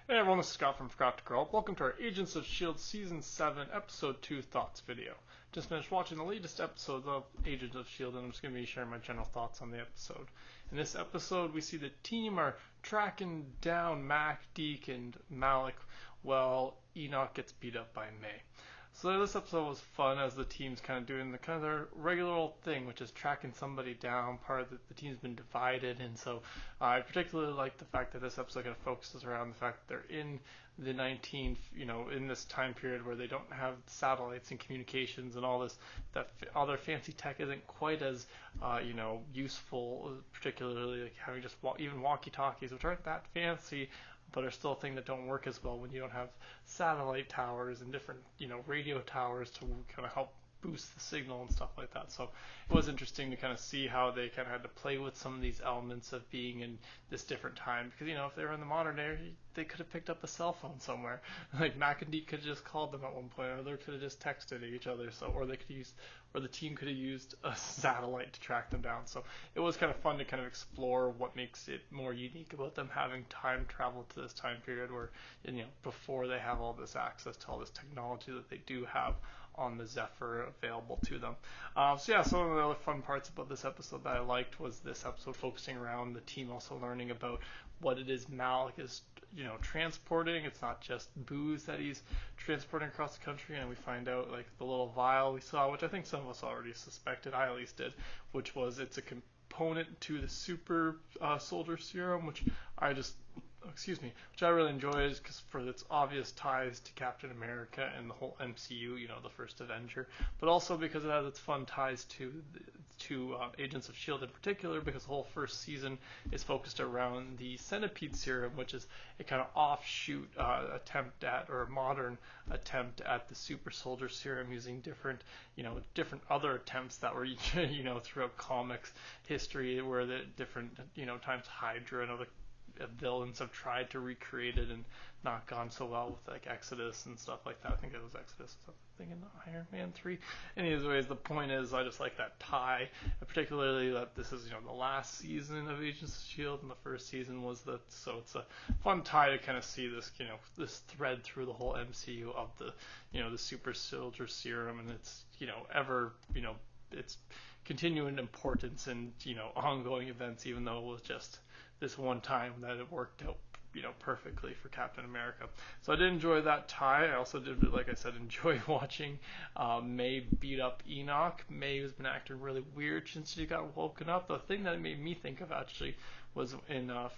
Hey everyone, this is Scott from Forgot to Grow Up. Welcome to our Agents of S.H.I.E.L.D. Season 7, Episode 2 Thoughts video. Just finished watching the latest episodes of Agents of S.H.I.E.L.D. and I'm just going to be sharing my general thoughts on the episode. In this episode, we see the team are tracking down Mac, Deke, and Malik while Enoch gets beat up by May. So this episode was fun as the team's kind of doing the kind of their regular old thing, which is tracking somebody down. Part of the team's been divided, and so I particularly like the fact that this episode kind of focuses around the fact that they're in the 19th, in this time period where they don't have satellites and communications and all this, that all their fancy tech isn't quite as, useful, particularly like having just even walkie-talkies, which aren't that fancy, but are still a thing that don't work as well when you don't have satellite towers and different, radio towers to kind of help boost the signal and stuff like that. So it was interesting to kind of see how they kind of had to play with some of these elements of being in this different time. Because, if they were in the modern era, they could have picked up a cell phone somewhere. Like Mac and Deke could have just called them at one point, or they could have just texted each other. So, or they could use, or the team could have used a satellite to track them down. So it was kind of fun to kind of explore what makes it more unique about them having time travel to this time period where, before they have all this access to all this technology that they do have on the Zephyr available to them. Some of the other fun parts about this episode that I liked was this episode focusing around the team also learning about what it is Malik is, transporting. It's not just booze that he's transporting across the country, and we find out like the little vial we saw, which I think some of us already suspected, I at least did, which was it's a component to the super soldier serum, which I really enjoy because for its obvious ties to Captain America and the whole MCU, the first Avenger, but also because it has its fun ties to Agents of S.H.I.E.L.D. in particular, because the whole first season is focused around the Centipede Serum, which is a kind of offshoot attempt at, or a modern attempt at the Super Soldier Serum using different other attempts that were, throughout comics history where the different, times Hydra and other villains have tried to recreate it and not gone so well with like Exodus and stuff like that. I think it was Exodus or something in Iron Man 3. Anyways, the point is I just like that tie, particularly that this is the last season of Agents of S.H.I.E.L.D. and the first season was that, so it's a fun tie to kind of see this this thread through the whole MCU of the the Super Soldier Serum, and it's it's continuing importance and ongoing events, even though it was just this one time that it worked out perfectly for Captain America. So I did enjoy that tie. I also did, like I said, enjoy watching May beat up Enoch. May has been acting really weird since she got woken up. The thing that it made me think of actually was in a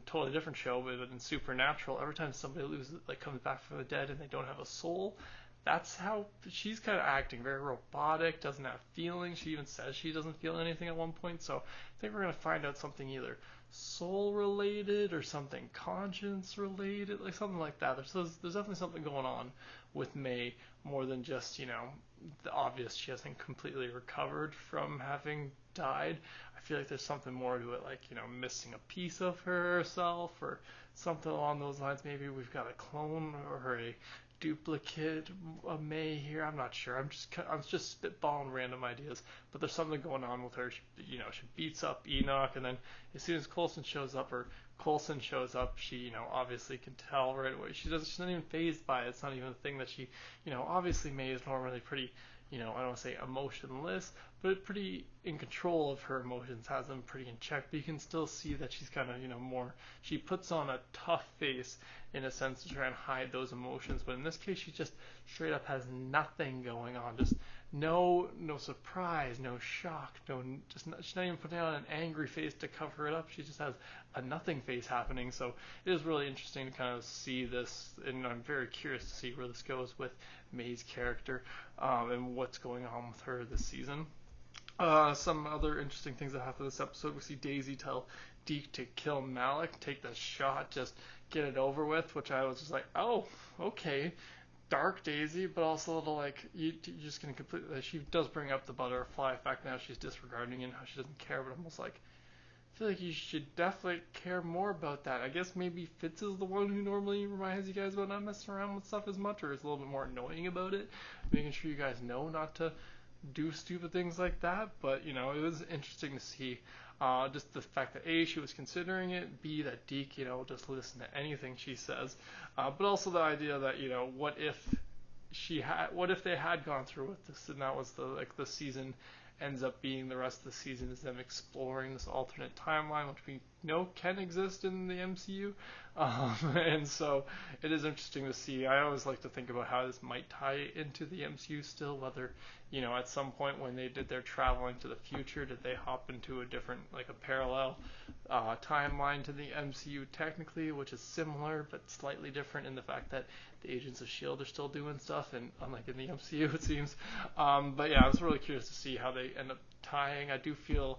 totally different show, but in Supernatural, every time somebody comes back from the dead and they don't have a soul, that's how she's kind of acting, very robotic, doesn't have feelings. She even says she doesn't feel anything at one point. So I think we're going to find out something either soul related or something conscience related, like something like that. There's definitely something going on with May more than just the obvious she hasn't completely recovered from having died. I feel like there's something more to it, like missing a piece of herself or something along those lines. Maybe we've got a clone or a duplicate of May here. I'm not sure. I'm just spitballing random ideas, but there's something going on with her. She beats up Enoch, and then as soon as Coulson shows up, she obviously can tell right away. She's not even fazed by it. It's not even a thing that she obviously May is normally pretty I don't want to say emotionless, but pretty in control of her emotions, has them pretty in check. But you can still see that she's kind of, more, she puts on a tough face in a sense to try and hide those emotions. But in this case, she just straight up has nothing going on. Just no surprise, no shock, she's not even putting on an angry face to cover it up. She just has a nothing face happening. So it is really interesting to kind of see this, and I'm very curious to see where this goes with May's character and what's going on with her this season. Some other interesting things that happen this episode. We see Daisy tell Deke to kill Malik, take the shot, just get it over with, which I was just like, oh, okay. Dark Daisy, but also a little like, you're just going to completely, she does bring up the butterfly effect now, she's disregarding it and how she doesn't care, but almost like, I feel like you should definitely care more about that. I guess maybe Fitz is the one who normally reminds you guys about not messing around with stuff as much, or is a little bit more annoying about it, making sure you guys know not to do stupid things like that. But it was interesting to see Just the fact that A, she was considering it, B, that Deke, just listen to anything she says, but also the idea that, what if they had gone through with this, and that was the season ends up being the rest of the season is them exploring this alternate timeline, which we know can exist in the MCU. And so it is interesting to see. I always like to think about how this might tie into the MCU still, whether, at some point when they did their traveling to the future, did they hop into a different, like a parallel timeline to the MCU technically, which is similar but slightly different in the fact that the Agents of S.H.I.E.L.D. are still doing stuff, and unlike in the MCU, it seems. But yeah, I was really curious to see how they end up tying. I do feel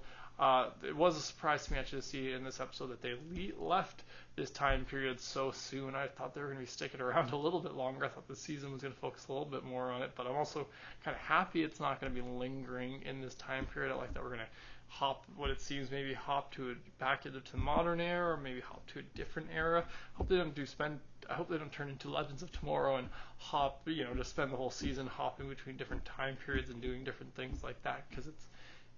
it was a surprise to me actually to see in this episode that they left this time period so soon. I thought they were going to be sticking around a little bit longer. I thought the season was going to focus a little bit more on it, but I'm also kind of happy it's not going to be lingering in this time period. I like that we're going to hop back into the modern era, or maybe hop to a different era. I hope they don't turn into Legends of Tomorrow and hop, just spend the whole season hopping between different time periods and doing different things like that, because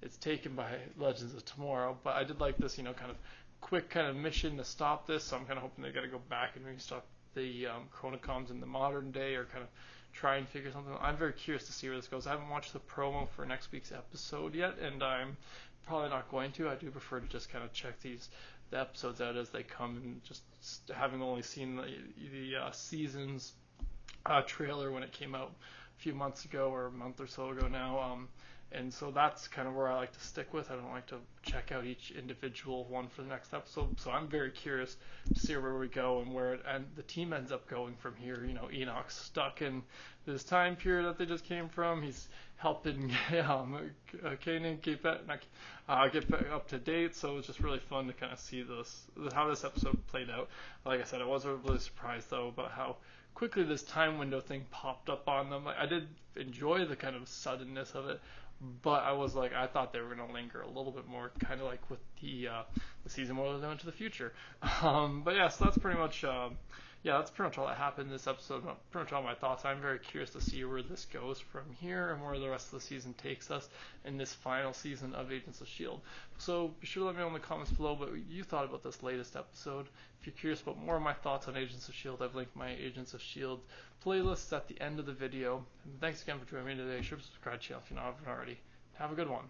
it's taken by Legends of Tomorrow. But I did like this, kind of quick kind of mission to stop this. So I'm kind of hoping they got to go back and maybe stop the Chronicoms in the modern day, or kind of try and figure something out. I'm very curious to see where this goes. I haven't watched the promo for next week's episode yet, and I'm probably not going to. I do prefer to just kind of check the episodes out as they come, and just having only seen the season's trailer when it came out a few months ago, or a month or so ago now. And so that's kind of where I like to stick with. I don't like to check out each individual one for the next episode. So I'm very curious to see where we go and where the team ends up going from here. Enoch's stuck in this time period that they just came from. He's helping Kanan get back up to date. So it's just really fun to kind of see how this episode played out. Like I said, I was really surprised though about how quickly this time window thing popped up on them. I did enjoy the kind of suddenness of it, but I thought they were going to linger a little bit more, kind of like with the season where they went to the future. But yeah, so that's pretty much all that happened in this episode. Pretty much all my thoughts. I'm very curious to see where this goes from here and where the rest of the season takes us in this final season of Agents of S.H.I.E.L.D. So be sure to let me know in the comments below what you thought about this latest episode. If you're curious about more of my thoughts on Agents of S.H.I.E.L.D., I've linked my Agents of S.H.I.E.L.D. playlists at the end of the video. And thanks again for joining me today. Sure to subscribe to the channel if you haven't already. Have a good one.